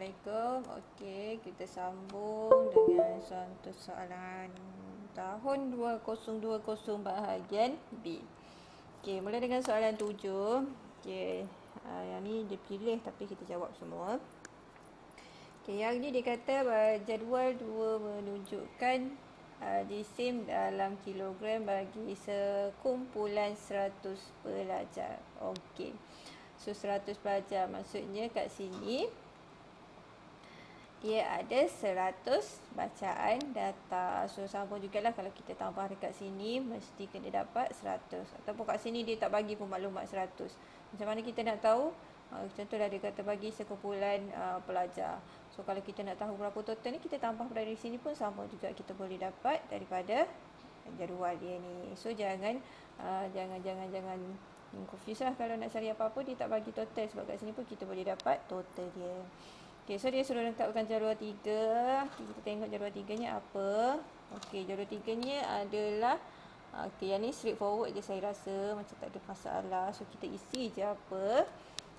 Assalamualaikum. Okey, kita sambung dengan satu soalan tahun 2020 bahagian B. Okey, mula dengan soalan 7. Okey, yang ni dia pilih tapi kita jawab semua. Okey, yang ni dia kata jadual 2 menunjukkan jisim dalam kilogram bagi sekumpulan 100 pelajar. Okey. So 100 pelajar maksudnya kat sini dia ada 100 bacaan data. So sama jugalah kalau kita tambah dekat sini mesti kena dapat 100. Ataupun kat sini dia tak bagi pun maklumat 100. Macam mana kita nak tahu? Contohlah dia kata bagi sekumpulan pelajar. So kalau kita nak tahu berapa total ni, kita tambah dari sini pun sama juga, kita boleh dapat daripada jadual dia ni. So jangan confuse lah kalau nak cari apa-apa dia tak bagi total, sebab kat sini pun kita boleh dapat total dia. Okey, so dia suruh lengkapkan jadual 3. Kita tengok jadual 3-nya apa. Okey, jadual 3-nya adalah yang ni straightforward je saya rasa, macam tak ada masalah. So kita isi je apa.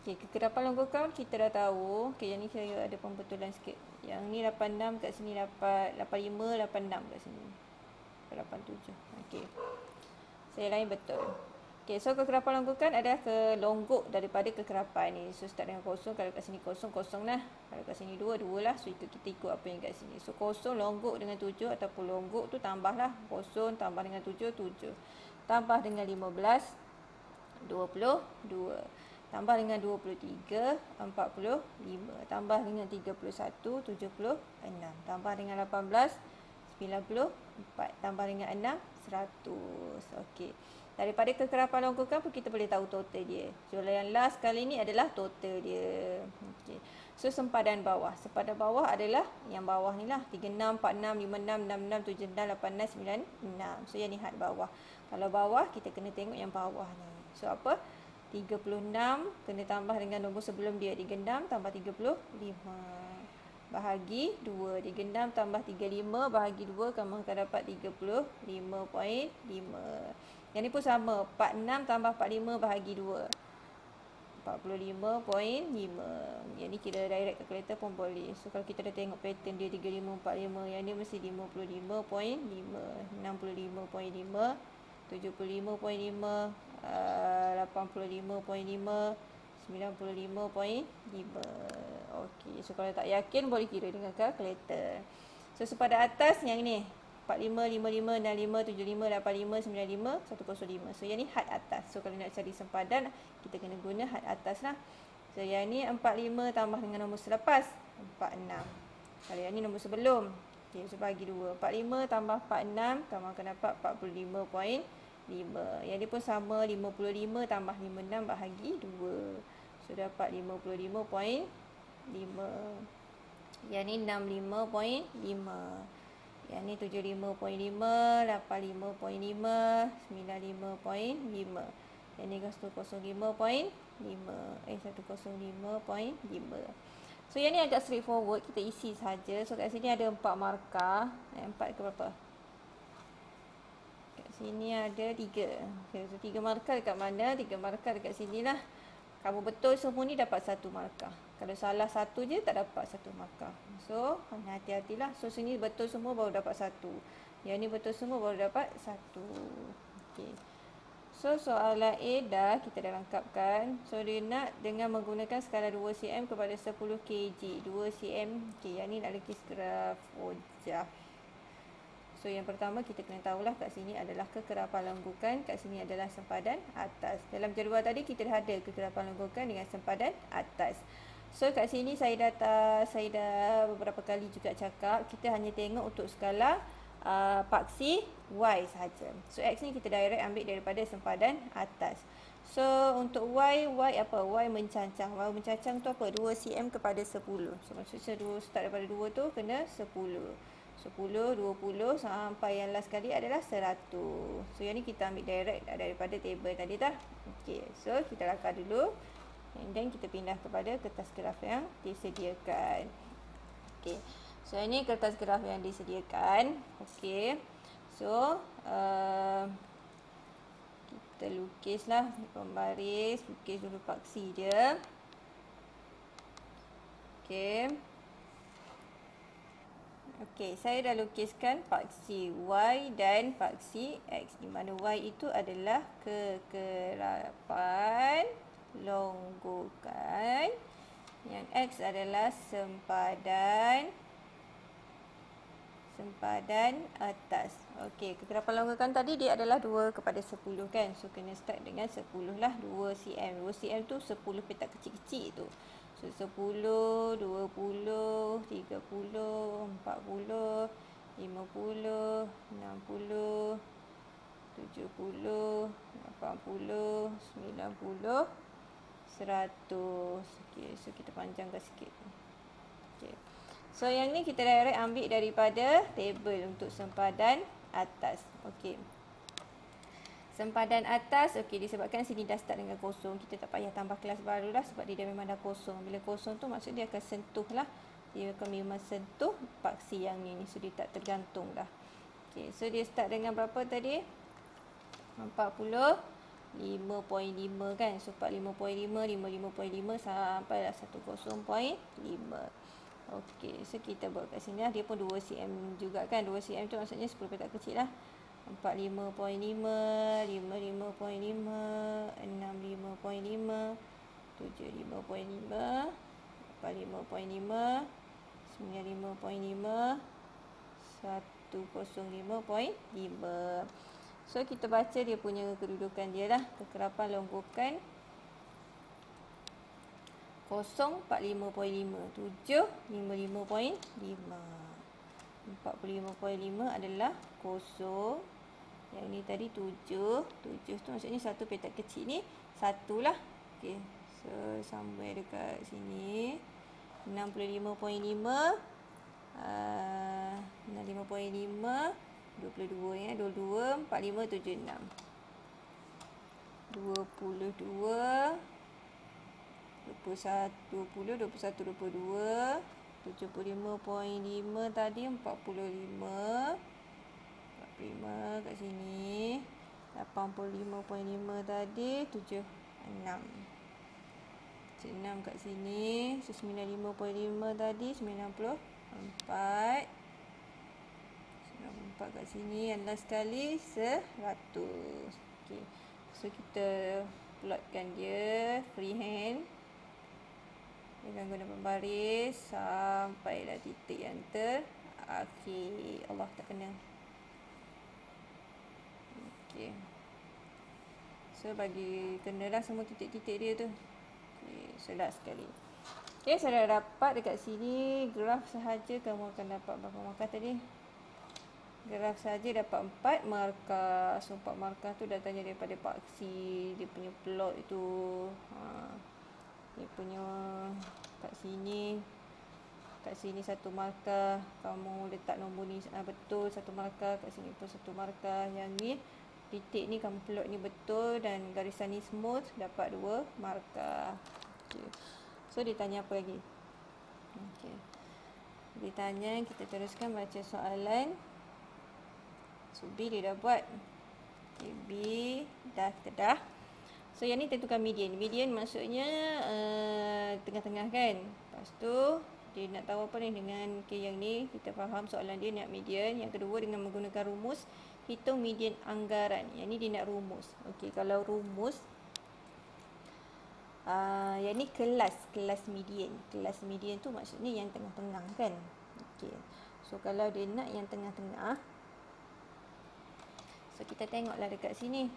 Okey, kekerapan longgokan kita dah tahu. Okey, yang ni saya ada pembetulan sikit. Yang ni 86, kat sini dapat 85, 86 kat sini. 87. Okey. Saya lain betul. Okey, so kekerapan longgokan adalah kelonggok daripada kekerapan ni. So start dengan kosong, kalau kat sini kosong, kosong lah. Kalau kat sini 2, 2 lah. So kita ikut apa yang kat sini. So kosong longgok dengan 7 ataupun longgok tu tambahlah. Kosong tambah dengan 7, 7. Tambah dengan 15, 22. Tambah dengan 23, 45. Tambah dengan 31, 76. Tambah dengan 18, 94. Tambah dengan 6, 100. Okey. Daripada kekerapan longgokan pun kita boleh tahu total dia. So yang last kali ni adalah total dia. Okey. So sempadan bawah. Sempadan bawah adalah yang bawah ni lah. 36, 46, 56, 66, 76, 86, 96. So yang ni had bawah. Kalau bawah kita kena tengok yang bawah ni. So apa? 36 kena tambah dengan nombor sebelum dia. 36 tambah 35 bahagi 2. 36 tambah 35 bahagi 2 kamu akan dapat 35.5. Yang ni pun sama. 46 tambah 45 bahagi 2. 45.5. Yang ni kira direct calculator pun boleh. So kalau kita dah tengok pattern dia 35, 45. Yang ni mesti 55.5, 65.5, 75.5, 85.5, 95.5. Okey, so kalau tak yakin boleh kira dengan kalkulator. So sepada atas yang ni 45, 55, 65, 75, 85, 95, 105. So yang ni had atas. So kalau nak cari sempadan kita kena guna had atas lah. So yang ni 45 tambah dengan nombor selepas 46. Kalau yang ni nombor sebelum. Okey, so bagi 2. 45 tambah 46 kamu akan dapat 45.5. Yang ni pun sama, 55 tambah 56 bahagi 2. So dapat 55.5. Yang ni 65.5. Yang ni 75.5, 85.5, 95.5. Yang ni 105.5. 105.5. So yang ni agak straightforward, kita isi saja. So kat sini ada 4 markah. 4 ke berapa? Kat sini ada 3. Okay, so 3 markah dekat mana? 3 markah dekat sini lah. Kamu betul semua ni dapat 1 markah. Kalau salah satu je tak dapat 1 markah. So hati-hatilah. So sini betul semua baru dapat 1. Yang ni betul semua baru dapat 1. Okey. So soalan A kita dah lengkapkan. So dia nak dengan menggunakan skala 2 cm kepada 10 kg. 2 cm. Okey, yang ni nak lukis graf wajah. So yang pertama kita kena tahulah kat sini adalah kekerapan longgokan, kat sini adalah sempadan atas. Dalam jadual tadi kita dah ada kekerapan longgokan dengan sempadan atas. So kat sini saya dah beberapa kali juga cakap, kita hanya tengok untuk skala paksi Y sahaja. So X ni kita direct ambil daripada sempadan atas. So untuk Y apa? Y mencancang. Y mencancang tu apa? 2 cm kepada 10. So maksudnya start daripada 2 tu kena 10. 10, 20 sampai yang last kali adalah 100. So yang ni kita ambil direct daripada table tadi dah. Okey, so kita lakar dulu. And then kita pindah kepada kertas graf yang disediakan. Okey. So ini kertas graf yang disediakan. Okey. So kita lukislah pembaris, lukis dulu paksi dia. Okey. Okey, saya dah lukiskan paksi Y dan paksi X, di mana Y itu adalah kekerapan longgokan, yang X adalah sempadan atas. Okey, kekerapan longgokan tadi dia adalah 2/10 kan. So kena start dengan 10 lah, 2 cm. 2 cm tu 10 petak kecil-kecil tu. So 10, 20, 30, 40, 50, 60, 70, 80, 90, 100. Okey, so kita panjangkan sikit. Okey. So yang ni kita direct ambil daripada table untuk sempadan atas. Okey. Sempadan atas, okey, disebabkan sini dah start dengan kosong, kita tak payah tambah kelas baru lah sebab dia dah memang dah kosong. Bila kosong tu maksud dia akan sentuh lah. Dia akan memang sentuh paksi yang ni. So dia tak tergantung dah. Okey, so dia start dengan berapa tadi? 45.5 kan. So 45.5, 55.5 sampailah 100.5. Okey, so kita buat kat sini lah. Dia pun 2 cm juga kan. 2 cm tu maksudnya 10 petak kecil lah. 45.5, 55.5, 65.5, 75.5, 45.5, 95.5, 105.5. So kita baca dia punya kedudukan dia lah. Kekerapan longgokan 0, 45.5, 7, 55.5. 45.5 adalah 0. Yang ni tadi 7. 7 tu maksudnya satu petak kecil ni 1 lah. Okey. So somewhere dekat sini 65.5, 65.5, 22 ya, 22, 45, 76, 22, 21, 22, 75.5 tadi 45 kat sini, 85.5 tadi 76 kat sini, 95.5 tadi 94 kat sini, dan last sekali 100. Okey, so kita plotkan dia freehand dengan guna pembaris sampailah titik yang terakhir. Allah, tak kena. Okey, so bagi kenalah semua titik-titik dia tu. Okey, sedap sekali. Okey, saya dah dapat dekat sini graf sahaja kamu akan dapat berapa markah tadi? Graf saja dapat 4 markah. So 4 markah tu datangnya daripada paksi, dia punya plot itu. Dia punya kat sini 1 markah. Kamu letak nombor ni betul 1 markah, kat sini pun 1 markah. Yang ni titik ni kamu plot ni betul dan garisan ni smooth, dapat 2 markah. Okay. So dia tanya apa lagi? Okey. Dia tanya, kita teruskan baca soalan. So B dia dah buat. Okay, B kita dah. So yang ni tentukan median. Median maksudnya tengah-tengah kan. Lepas tu dia nak tahu apa ni dengan yang ni. Kita faham soalan dia nak median. Yang kedua dengan menggunakan rumus hitung median anggaran. Yang ni dia nak rumus. Okey, kalau rumus yang ni kelas median. Kelas median tu maksudnya yang tengah-tengah kan. Okey. So kalau dia nak yang tengah-tengah, so kita tengoklah dekat sini.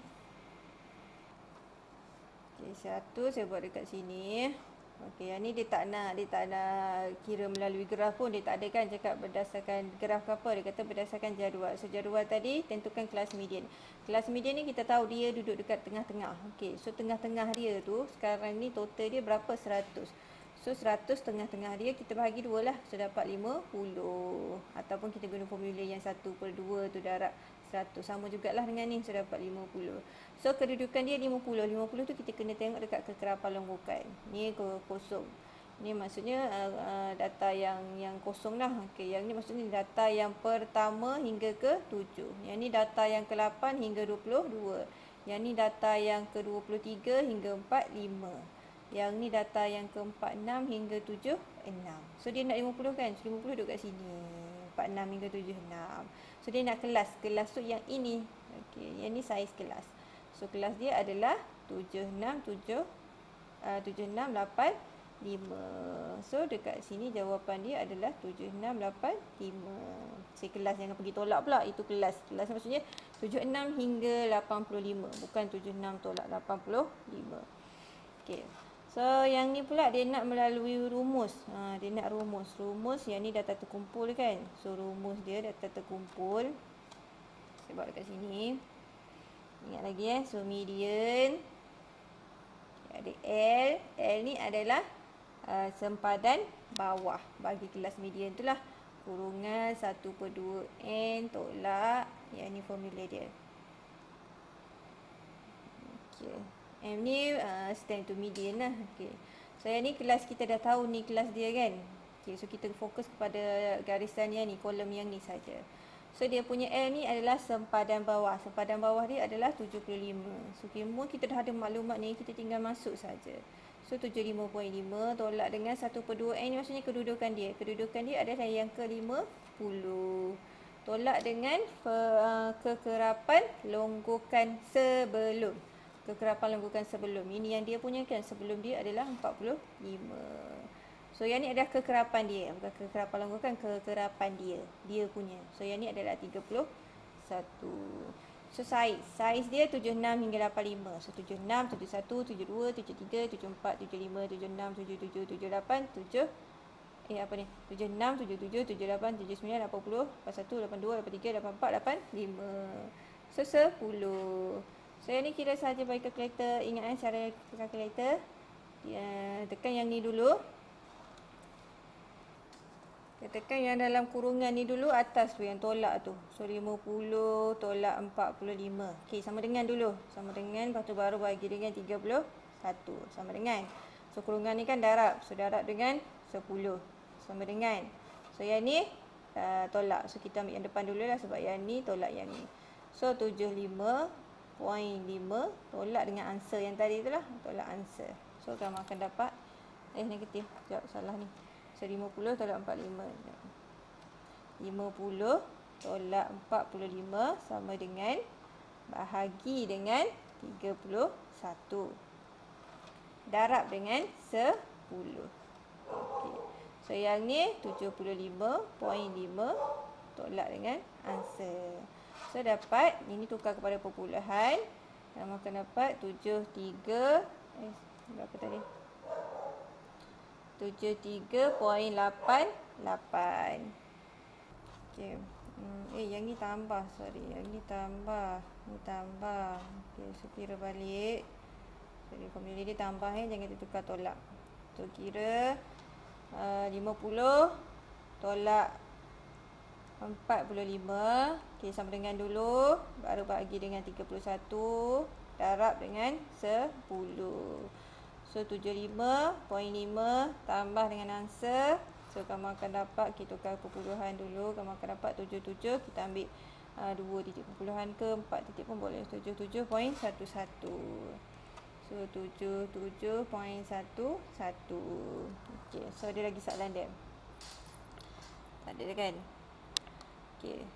Okey, 1 saya buat dekat sini. Okey, yang ni dia tak nak kira melalui graf pun, dia tak ada kan cakap berdasarkan graf ke apa, dia kata berdasarkan jadual. So jadual tadi tentukan kelas median. Kelas median ni kita tahu dia duduk dekat tengah-tengah. Okey, so tengah-tengah dia tu sekarang ni total dia berapa? 100. So 100 tengah-tengah dia kita bahagi 2 lah. So dapat 50. Ataupun kita guna formula yang 1/2 tu darab 100. Sama jugalah dengan ni. So dapat 50. So kedudukan dia 50. 50 tu kita kena tengok dekat kekerapan longgokan. Ni kosong. Ni maksudnya data yang kosong lah. Okey, yang ni maksudnya data yang pertama hingga ke 7. Yang ni data yang ke-8 hingga 22. Yang ni data yang ke-23 hingga 45. Yang ni data yang ke-46 hingga 76. So dia nak 50 kan? So 50 duduk kat sini. 46 hingga 76. So dia nak kelas tu yang ini. Okey, yang ni saiz kelas. So kelas dia adalah 76885. So dekat sini jawapan dia adalah 7685. Saya kelas, jangan pergi tolak pula. Itu kelas. Kelas maksudnya 76 hingga 85, bukan 76 tolak 85. Okey. So yang ni pula dia nak melalui rumus. Dia nak rumus. Rumus yang ni data terkumpul kan. So rumus dia data terkumpul. Saya buat dekat sini. Ingat lagi So median. Ada L. L ni adalah sempadan bawah bagi kelas median tu lah. Kurungan 1/2n tolak. Yang ni formula dia. Okay. M ni stand to median lah. Okay. So yang ni kelas kita dah tahu ni kelas dia kan. Okay. So kita fokus kepada garisan yang ni, kolom yang ni saja. So dia punya L ni adalah sempadan bawah. Sempadan bawah dia adalah 75. So kita dah ada maklumat ni, kita tinggal masuk saja. So 75.5 tolak dengan 1/2n ni maksudnya kedudukan dia. Kedudukan dia adalah yang ke-50. Tolak dengan kekerapan longgokan sebelum. Kekerapan longgokan sebelum. Ini yang dia punya kan. Sebelum dia adalah 45. So yang ni adalah kekerapan dia. Bukan kekerapan longgokan, kekerapan dia. Dia punya. So yang ni adalah 31. So saiz dia 76 hingga 85. So 76, 71, 72, 73, 74, 75, 76, 77, 78, 76, 77, 78, 79, 80, 81, 82, 83, 84, 85. So 10. So yang ni kira saja by calculator. Ingat cara calculator. Tekan yang ni dulu. Tekan yang dalam kurungan ni dulu, atas tu yang tolak tu. So 50 tolak 45. Okey, sama dengan dulu. Sama dengan, lepas tu baru bagi dengan 31. Sama dengan. So kurungan ni kan darab. So darab dengan 10. Sama dengan. So yang ni tolak. So kita ambil yang depan dulu lah sebab yang ni tolak yang ni. So 75.5 tolak dengan answer yang tadi tu lah. Tolak answer. So kamu akan dapat negatif. Jawab salah ni. So 50 tolak 45. 50 tolak 45 sama dengan bahagi dengan 31. Darab dengan 10. Okey. So yang ni 75.5 tolak dengan answer. So dapat, ini tukar kepada perpuluhan. Kamu akan dapat 73. Berapa tadi? 73.88. Okey. Yang ni tambah, sorry. Yang ni tambah. Ni tambah. Okey, so kira balik. Jadi formula dia tambah jangan ditukar tolak. So kira 50 tolak 45. Okey, sama dengan dulu. Baru bagi dengan 31. Darab dengan 10. So 75.5 tambah dengan answer. So kamu akan dapat, kita tukar perpuluhan dulu. Kamu akan dapat 77. Kita ambil 2 titik perpuluhan ke 4 titik pun boleh. 77.11. So 77.11. Okay, so ada lagi soalan dia. Tak ada kan? Okay.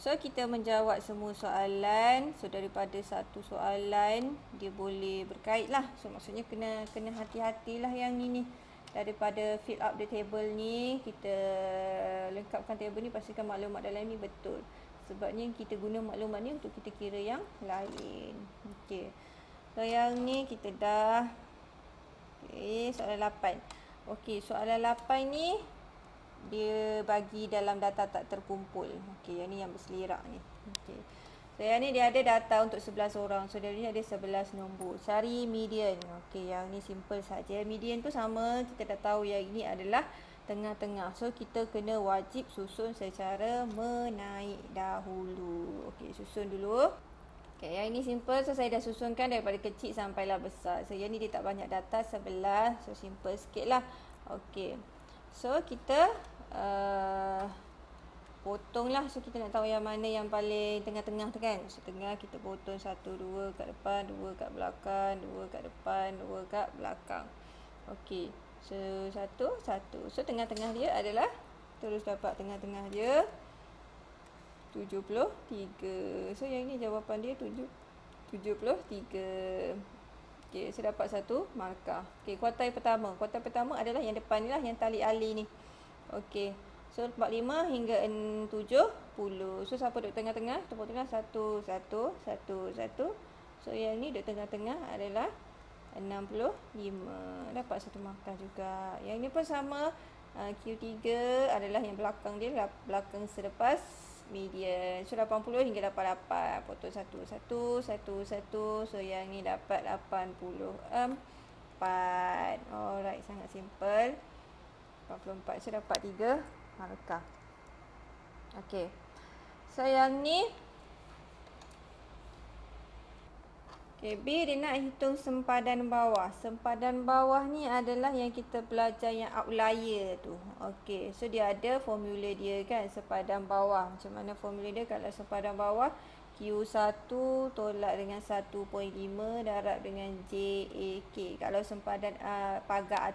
So kita menjawab semua soalan. So daripada satu soalan dia boleh berkait lah. So maksudnya kena hati-hatilah yang ni. Daripada fill up the table ni, kita lengkapkan table ni, pastikan maklumat dalam ni betul. Sebabnya kita guna maklumat ni untuk kita kira yang lain. Okey. So yang ni kita dah. Okey, soalan 8. Okey, soalan 8 ni dia bagi dalam data tak terkumpul. Okey, yang ni yang berselerak ni. Okey. So yang ni dia ada data untuk 11 orang. So dari ni ada 11 nombor. Cari median. Okey, yang ni simple saja. Median tu sama, kita dah tahu yang ini adalah tengah-tengah. So kita kena wajib susun secara menaik dahulu. Okey, susun dulu. Okey, yang ini simple. So saya dah susunkan daripada kecil sampailah besar. So yang ni dia tak banyak data, 11. So simple sikit lah. Okey. So kita potong lah. So kita nak tahu yang mana yang paling tengah-tengah tu kan. So tengah kita potong 1, 2 kat depan, 2 kat belakang, 2 kat depan, 2 kat belakang. Okey. So 1, 1. So tengah-tengah dia adalah terus dapat tengah-tengah dia 73. So yang ni jawapan dia 73. Okey, so dapat satu markah. Okey, kuartil pertama. Kuartil pertama adalah yang depan ni lah, yang tali ali ni. Okey. So 45 hingga 70. So siapa duduk tengah-tengah? Tepuk tengah 1 1 1 1. So yang ni duduk tengah-tengah adalah 65. Dapat satu markah juga. Yang ni pun sama. Q3 adalah yang belakang dia, belakang selepas median. So 80 hingga 88. Potong 1 1 1 1. So yang ni dapat 84. Alright, sangat simple. 44. So dapat 3 markah. Okey. So yang ni B dia nak hitung sempadan bawah. Sempadan bawah ni adalah yang kita belajar yang outlier tu. Okey, so dia ada formula dia kan, sempadan bawah. Macam mana formula dia? Kalau sempadan bawah Q1 tolak dengan 1.5 darab dengan JAK. Kalau sempadan pagar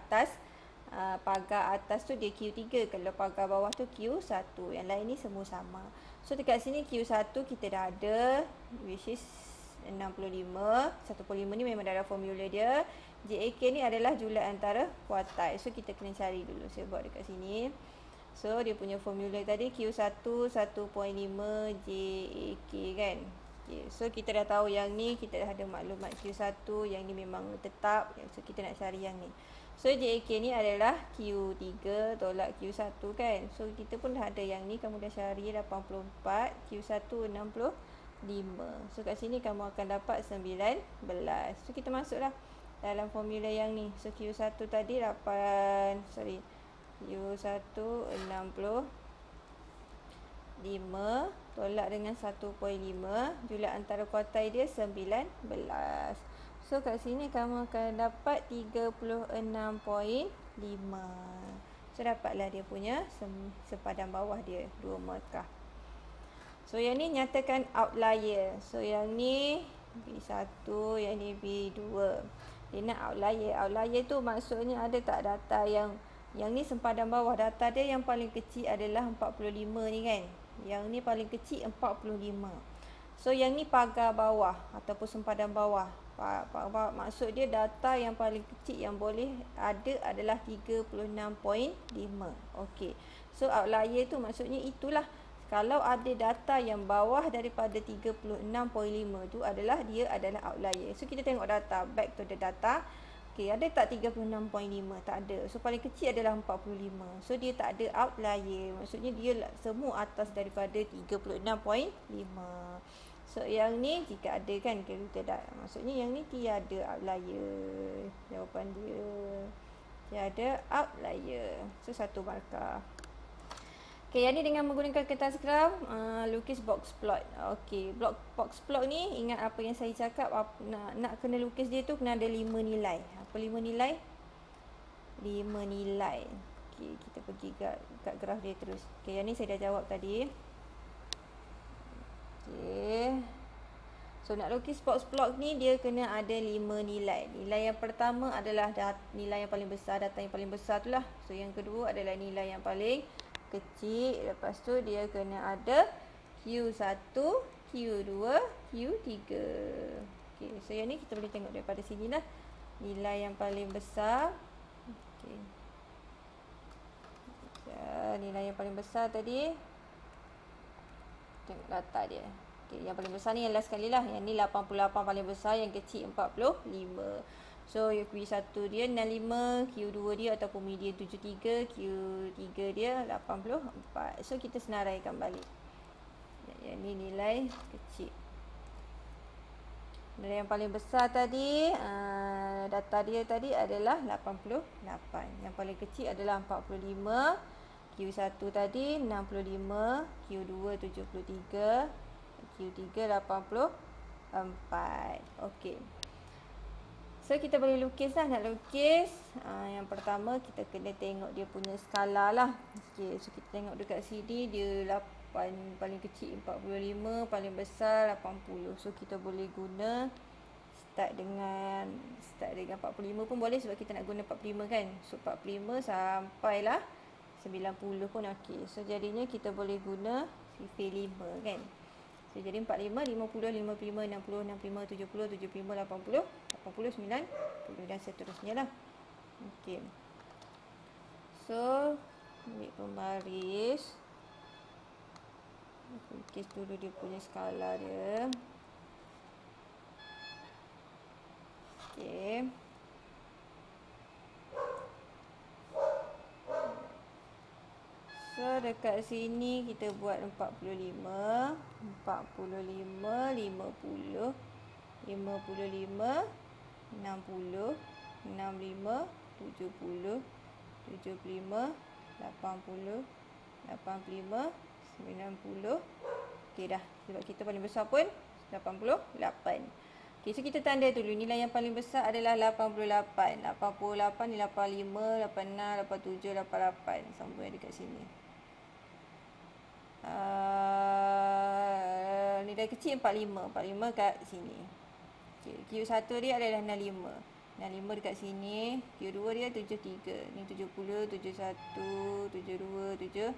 atas tu dia Q3. Kalau pagar bawah tu Q1. Yang lain ni semua sama. So dekat sini Q1 kita dah ada, which is 65. 1.5 ni memang dah ada formula dia. JAK ni adalah jumlah antara kuartil. So kita kena cari dulu. Saya buat dekat sini. So dia punya formula tadi Q1 1.5 JAK kan. Okay. So kita dah tahu yang ni, kita dah ada maklumat Q1, yang ni memang tetap. So kita nak cari yang ni. So JAK ni adalah Q3 tolak Q1 kan. So kita pun dah ada yang ni, kamu dah cari 84, Q1 65. So kat sini kamu akan dapat 19. So kita masuklah dalam formula yang ni. So Q1 tadi Q1 65 tolak dengan 1.5, jumlah antara kuartil dia 19. So kat sini kamu akan dapat 36.5. So dapatlah dia punya sempadan bawah dia 2 markah. So yang ni nyatakan outlier. So yang ni B1, yang ni B2. Dia nak outlier. Outlier tu maksudnya ada tak data yang ni sempadan bawah. Data dia yang paling kecil adalah 45 ni kan. Yang ni paling kecil 45. So yang ni pagar bawah ataupun sempadan bawah. Maksud dia data yang paling kecil yang boleh ada adalah 36.5. Okey. So outlier tu maksudnya itulah. Kalau ada data yang bawah daripada 36.5 tu dia adalah outlier. So kita tengok data, back to the data. Okey, ada tak 36.5? Tak ada. So paling kecil adalah 45. So dia tak ada outlier. Maksudnya dia semua atas daripada 36.5. So yang ni jika ada kan, kita dah, maksudnya yang ni tiada outlier. Jawapan dia tiada outlier. So satu markah. Okey, yang ni dengan menggunakan kertas kram, lukis box plot. Okey, box plot ni ingat apa yang saya cakap, nak kena lukis dia tu kena ada 5 nilai. Apa 5 nilai? 5 nilai. Okey, kita pergi kat graf dia terus. Okey, yang ni saya dah jawab tadi. Okey. So nak lukis box plot ni dia kena ada 5 nilai. Nilai yang pertama adalah nilai yang paling besar, data yang paling besar tu lah. So yang kedua adalah nilai yang paling kecil. Lepas tu dia kena ada Q1, Q2, Q3. Okey, so yang ni kita boleh tengok daripada sini lah. Nilai yang paling besar. Okey. Nilai yang paling besar tadi. Tengok data dia. Okey, yang paling besar ni yang last sekali lah. Yang ni 88 paling besar, yang kecil 45. So Q1 dia 65, Q2 dia ataupun median 73, Q3 dia 84. So kita senaraikan balik. Yang ni nilai kecil. Nilai yang paling besar tadi, data dia tadi adalah 88. Yang paling kecil adalah 45. Q1 tadi 65, Q2 73, Q3 84. Okey. So kita boleh lukis lah. Nak lukis, yang pertama kita kena tengok dia punya skala lah. Okay, so kita tengok dekat sini dia 8, paling kecil 45, paling besar 80. So kita boleh guna start dengan 45 pun boleh sebab kita nak guna 45 kan. So 45 sampailah 90 pun okey. So jadinya kita boleh guna sifir 5 kan. So jadi 45, 50, 55, 60, 65, 70, 75, 80, 80, 90 dan seterusnya lah. Okey. So ambil pembaris. Lukis dulu dia punya skala dia. Okey. So dekat sini kita buat 45, 45, 50, 55, 60, 65, 70, 75, 80, 85, 90. Okey dah. Sebab kita paling besar pun 88. Okey, so kita tanda dulu nilai yang paling besar adalah 88. 88 ni 85, 86, 87, 88. Sambung yang dekat sini. Nilai kecil 45. 45 kat sini. Okay. Q1 dia adalah 65. 65 dekat sini. Q2 dia 73. Ni 70, 71, 72, 73.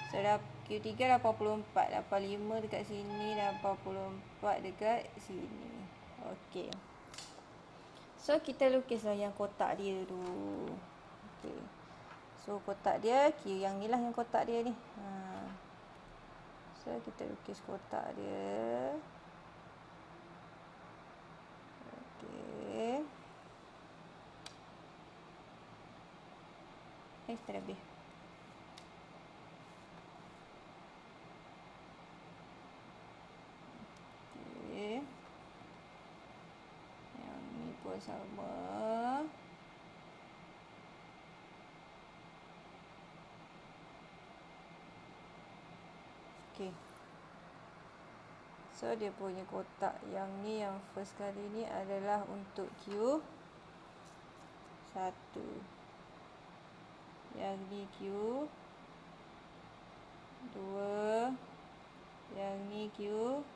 So Q3 84. 85 dekat sini. 84 dekat sini. Okey. So kita lukislah yang kotak dia dulu. Okey. So kotak dia, yang ni lah yang kotak dia ni. So kita lukis kotak dia. Okey. Dah habis. Okey. Yang ni pun sama. Okay. So dia punya kotak yang ni, yang first kali ni adalah untuk Q1. Yang ni Q2. Yang ni Q3.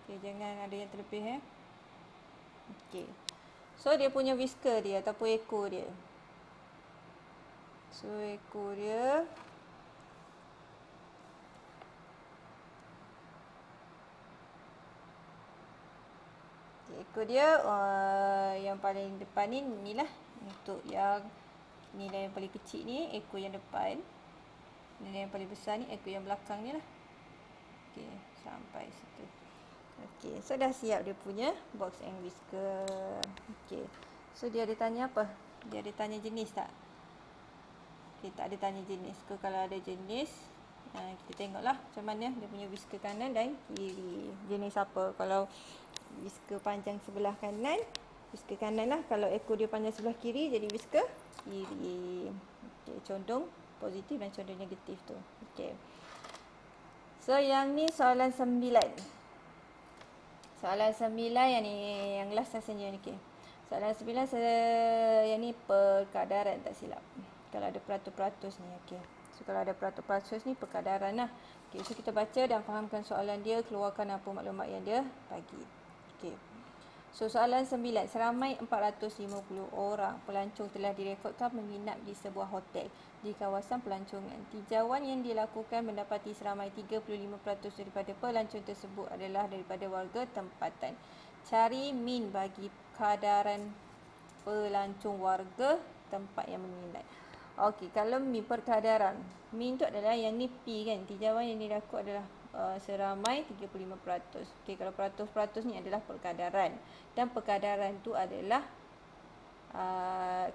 Okay, jangan ada yang terlebih Okay. So dia punya whisker dia ataupun ekor dia. So ekor dia yang paling depan ni inilah untuk yang nilai yang paling kecil ni ekor yang depan. Nilai yang paling besar ni ekor yang belakang ni lah. Okey, sampai situ. Okey, so dah siap dia punya box and whisker. Okey. So dia ada tanya apa? Dia ada tanya jenis tak? Okay, tak ada tanya jenis. Kalau ada jenis, kita tengoklah macam mana dia punya whisker kanan dan kiri. Jenis apa? Kalau whisker panjang sebelah kanan, whisker kanan lah. Kalau ekor dia panjang sebelah kiri, jadi whisker kiri. Okay, condong positif dan condong negatif tu. Okay. So yang ni soalan 9. Soalan 9 yang ni, yang last rasanya ni. Okay. Soalan 9 yang ni perkadaran tak silap. Kalau ada peratus-peratus ni, okey. So kalau ada peratus-peratus ni perkadaran lah. Okey, so kita baca dan fahamkan soalan dia, keluarkan apa maklumat yang dia bagi. Okey. So soalan 9, seramai 450 orang pelancong telah direkodkan menginap di sebuah hotel di kawasan pelancongan. Tinjauan yang dilakukan mendapati seramai 35% daripada pelancong tersebut adalah daripada warga tempatan. Cari min bagi kadaran pelancong warga tempat yang menginap. Okey, kalau min perkadaran. Min tu adalah yang ni P kan. Tinjauan yang dilakukan adalah seramai 35%. Okey, kalau peratus-peratus ni adalah perkadaran. Dan perkadaran tu adalah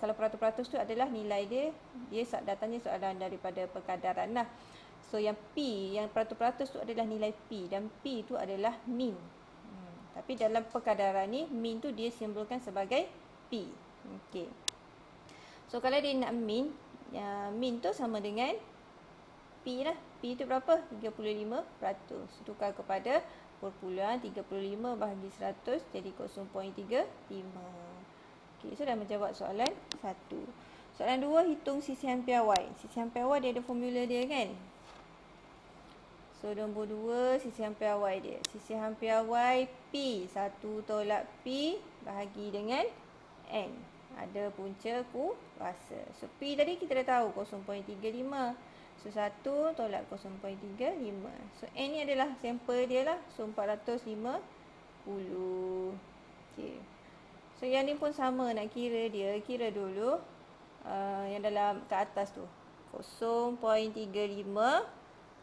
kalau peratus-peratus tu adalah nilai dia datangnya soalan daripada perkadaran lah. So yang P, yang peratus-peratus tu adalah nilai P dan P tu adalah min. Tapi dalam perkadaran ni min tu dia simbolkan sebagai P. Okey. So kalau dia nak min, min tu sama dengan P lah. P tu berapa? 35%. Tukar kepada perpuluhan 35 bahagi 100 jadi 0.35. Okey, so dah menjawab soalan 1. Soalan 2, hitung sisihan piawai. Sisihan piawai dia ada formula dia kan? So nombor 2, sisihan piawai dia. Sisihan piawai P, 1 tolak P bahagi dengan N. Ada punca kuasa. So, P tadi kita dah tahu 0.35. So, 1 tolak 0.35. So, N ni adalah sampel dia lah. So, 450. Okay. So, yang ni pun sama nak kira dia. Kira dulu yang dalam ke atas tu. 0.35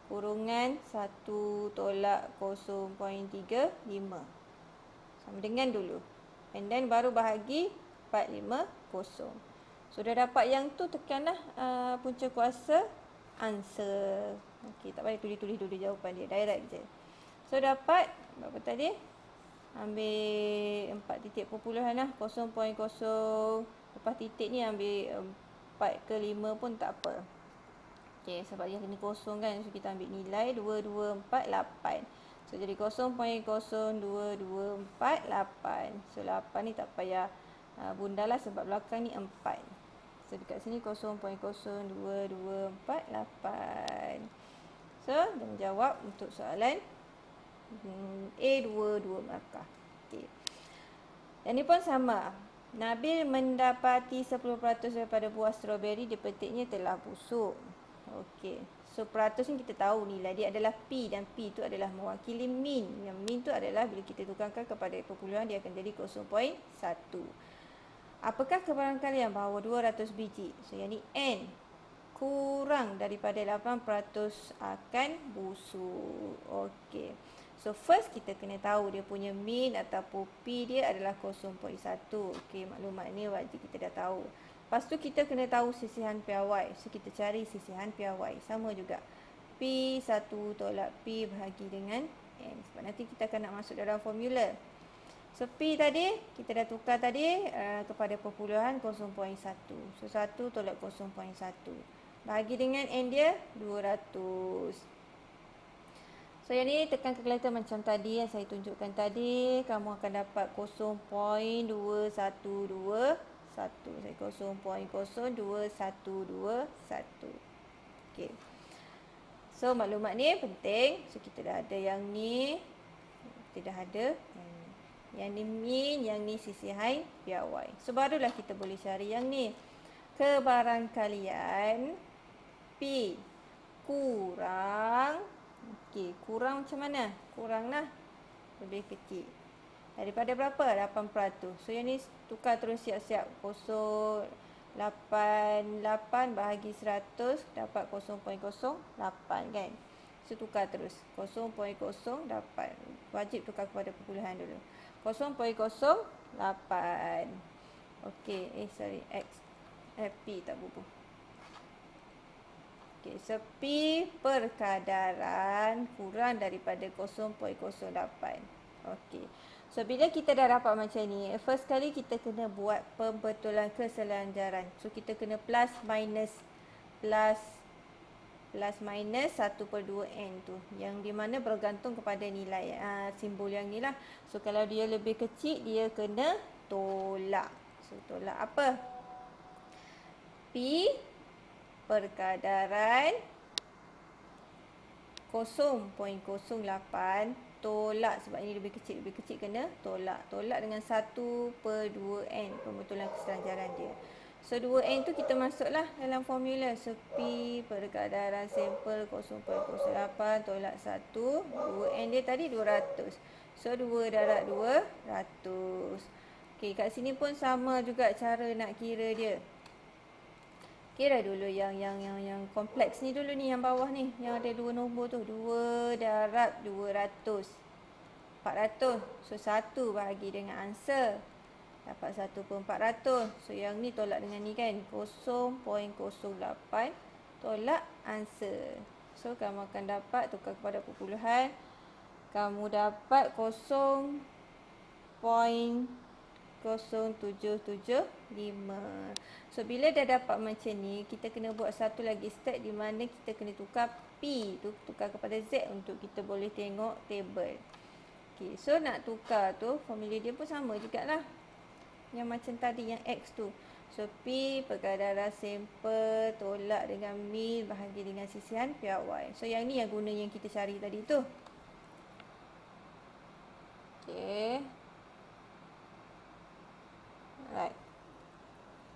kurungan 1 tolak 0.35. Sama dengan dulu. And then baru bahagi 450. So, dah dapat yang tu, tekanlah punca kuasa answer. Okey, tak payah tulis-tulis dulu jawapan dia. Direct je. So, dapat berapa tadi? Ambil 4 titik perpuluhan lah. 0.0. Lepas titik ni ambil 4 ke 5 pun tak apa. Okey, sebab dia kena kosong kan. So, kita ambil nilai 2248. So, jadi 0.02248. So, 8 ni tak payah bunda lah sebab belakang ni 4. So, dekat sini 0.02248. So, dia menjawab untuk soalan A 22 markah. Okey. Yang ni pun sama. Nabil mendapati 10% daripada buah stroberi dipetiknya telah busuk. Okey. So, peratus ni kita tahu nilai dia adalah P dan P itu adalah mewakili min. Yang min tu adalah bila kita tukarkan kepada perpuluhan dia akan jadi 0.1. Apakah kebarangkalian bahawa 200 biji? So, yang ni N kurang daripada 8% akan busuk. Okey. So, first kita kena tahu dia punya min ataupun P dia adalah 0.1. Okey, maklumat ni wajib kita dah tahu. Lepas tu kita kena tahu sisihan piawai. So, kita cari sisihan piawai. Sama juga. P1 tolak P bahagi dengan N. Sebab nanti kita akan nak masuk dalam formula. So, P tadi, kita dah tukar tadi kepada perpuluhan 0.1. So, 1 tolak 0.1. Bahagi dengan N dia 200. So, yang ni tekan kalkulator macam tadi yang saya tunjukkan tadi. Kamu akan dapat 0.2121. Saya 0.02121. Okey. So, maklumat ni penting. So, kita dah ada yang ni. Kita dah ada yang ni. Yang ni min, yang ni sisihan piawai. So, barulah kita boleh cari yang ni. Kebarangkalian P kurang. Okey, kurang macam mana? Kuranglah lebih kecil. Daripada berapa? 8%. So, yang ni tukar terus siap-siap. 0.88 bahagi 100 dapat 0.08 kan? So, tukar terus. 0.08. Wajib tukar kepada perpuluhan dulu. 0.08. Okey, sorry. X. P tak bubuh. Okey, so P perkadaran kurang daripada 0.08. Okey. So, bila kita dah dapat macam ni, first kali kita kena buat pembetulan keselanjaran. So, kita kena plus minus 1/2N tu. Yang di mana bergantung kepada nilai simbol yang ni lah. So, kalau dia lebih kecil, dia kena tolak. So, tolak apa? P perkadaran 0.08 tolak, sebab ini lebih kecil kena tolak. Tolak dengan 1/2N pembetulan keselanjaran dia. So, 2N tu kita masuklah dalam formula. So, P perkadaran sampel 0.08 tolak 1. 2N dia tadi 200. So, 2 darab 200. Okey, kat sini pun sama juga cara nak kira dia. Kira dulu yang kompleks ni dulu ni, yang bawah ni. Yang ada 2 nombor tu. 2 darab 200. 400. So, 1 bahagi dengan answer. Dapat 1/400. So, yang ni tolak dengan ni kan. 0.08 tolak answer. So, kamu akan dapat tukar kepada perpuluhan. Kamu dapat 0.0775. So, bila dah dapat macam ni, kita kena buat satu lagi step di mana kita kena tukar P tu, tukar kepada Z untuk kita boleh tengok table. Okay, so nak tukar tu, formula dia pun sama jugalah. Yang macam tadi, yang X tu. So, P perkadaran sampel tolak dengan min bahagi dengan sisihan piawai. So, yang ni yang guna yang kita cari tadi tu. Okay. Right.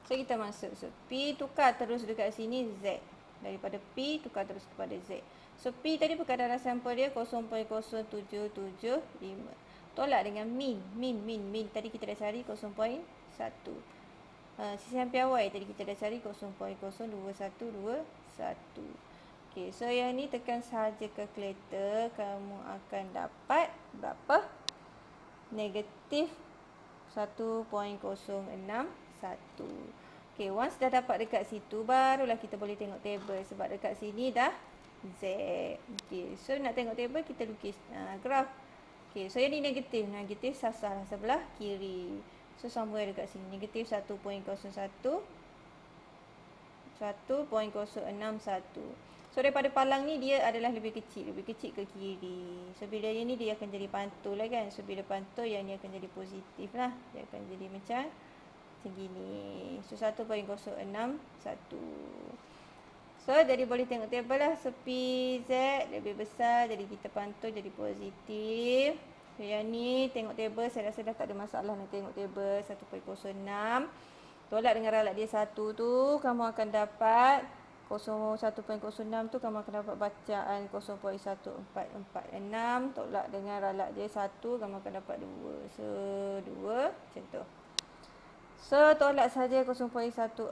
So kita masuk. So P tukar terus dekat sini Z. Daripada P tukar terus kepada Z. So P tadi perkadaran sampel dia 0.0775. Tolak dengan min. Min. Tadi kita dah cari 0.1. Sisihan piawai tadi kita dah cari 0.02121. Okey, so yang ni tekan sahaja kalkulator, kamu akan dapat berapa? Negatif 1.061. Okey, once dah dapat dekat situ, barulah kita boleh tengok table. Sebab dekat sini dah Z. Okey, so nak tengok table, kita lukis graf. Okey, so yang ni negatif. Negatif sasar sebelah kiri. So sama dekat sini. Negatif 1.01. 1.061. So daripada palang ni dia adalah lebih kecil ke kiri. So bila yang ni dia akan jadi pantul lah kan. So bila pantul yang ni akan jadi positif lah. Dia akan jadi macam gini. So 1.061. So jadi boleh tengok table lah. So PZ lebih besar, jadi kita pantul jadi positif. So yang ni tengok table, saya rasa dah tak ada masalah nak tengok table 1.06. Tolak dengan ralat dia 1 tu, kamu akan dapat 1.06 tu kamu akan dapat bacaan 0.1446. Tolak dengan ralat dia 1, kamu akan dapat 2. So 2 macam tu. So tolak saja 0.1444.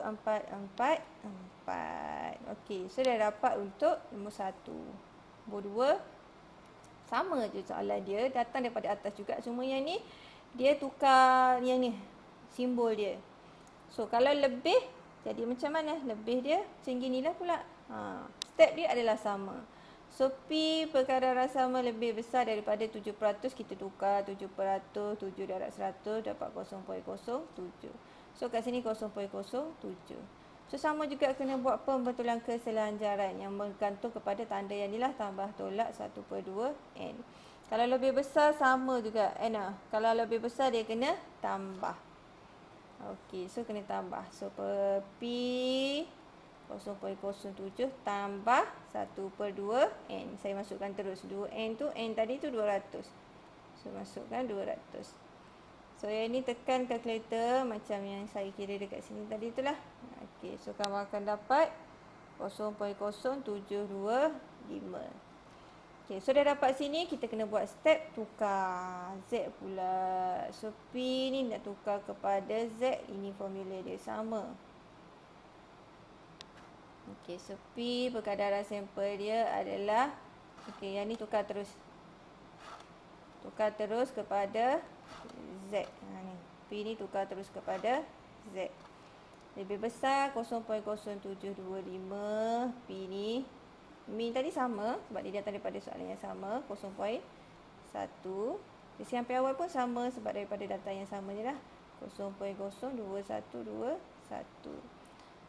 Okey, so dah dapat untuk nombor 1. Nombor 2 sama je soalan dia, datang daripada atas juga. Cuma yang ni dia tukar yang ni simbol dia. So kalau lebih jadi macam mana? Lebih dia macam ginilah pula. Step dia adalah sama. So P perkadaran sama lebih besar daripada 7%, kita tukar 7%, 7 darab 100 dapat 0.07. So kat sini 0.07. So sama juga kena buat pembentulan keselanjaran yang bergantung kepada tanda yang inilah, tambah tolak 1/2 N. Kalau lebih besar sama juga N. Kalau lebih besar dia kena tambah. Okey, so kena tambah. So P 0.07 tambah 1/2 N. Saya masukkan terus 2N tu, N tadi tu 200. So masukkan 200. So yang ni tekan kalkulator macam yang saya kira dekat sini tadi itulah. Okey, so kamu akan dapat 0.0725. Okey, so dah dapat sini, kita kena buat step tukar Z pula. So P ni nak tukar kepada Z, ini formula dia sama. Okey, so P perkadaran sampel dia adalah, okey, yang ni tukar terus. Tukar terus kepada Z. Ni. P ni tukar terus kepada Z. Lebih besar 0.0725. P ni min tadi sama sebab dia datang daripada soalan yang sama, 0.1. Sisihan piawai pun sama sebab daripada data yang sama je lah, 0.02121.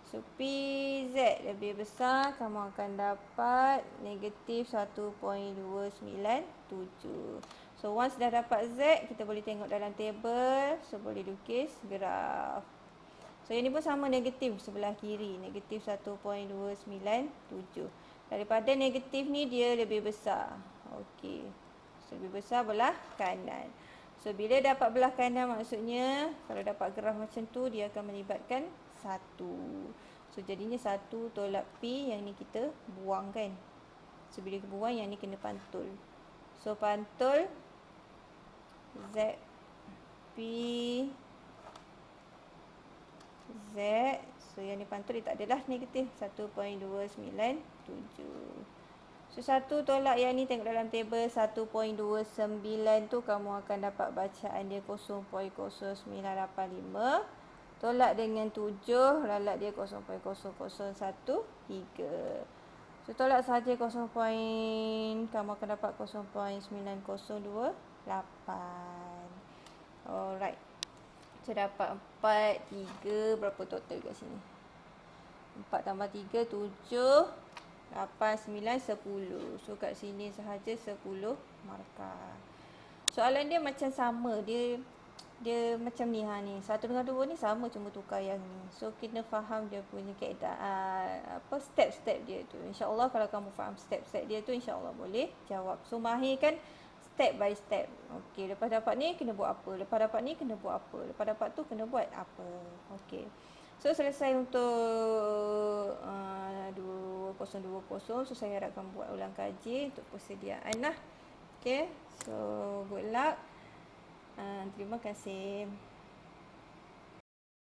So PZ lebih besar, kamu akan dapat negatif 1.297. So once dah dapat Z, kita boleh tengok dalam table. So boleh lukis graf. So yang ni pun sama, negatif sebelah kiri, negatif 1.297. Daripada negatif ni dia lebih besar. Okey. So lebih besar belah kanan. So bila dapat belah kanan, maksudnya kalau dapat graf macam tu, dia akan melibatkan 1. So jadinya 1 tolak P, yang ni kita buang kan. So bila kita buang, yang ni kena pantul. So pantul Z P Z. So yang ni pantul, dia tak adalah negatif 1.297. So 1 tolak yang ni, tengok dalam table 1.29 tu, kamu akan dapat bacaan dia 0.0985. Tolak dengan 7, ralat dia 0.0013. So tolak saja 0. Kamu akan dapat 0.9028. Alright. So dapat 4, 3, berapa total kat sini? 4 tambah 3, 7, 8, 9, 10. So kat sini sahaja 10 markah. Soalan dia macam sama. Dia macam ni ni. 1 dengan 2 ni sama, cuma tukar yang ni. So kena faham dia punya kaedah, step-step dia tu. InsyaAllah kalau kamu faham step-step dia tu, insyaAllah boleh jawab. So mahirkan step by step. Okey, lepas dapat ni kena buat apa? Lepas dapat ni kena buat apa? Lepas dapat tu kena buat apa? Okey. So selesai untuk 2020. So saya harapkan buat ulang kaji untuk persediaan lah. Okay, so good luck. Terima kasih.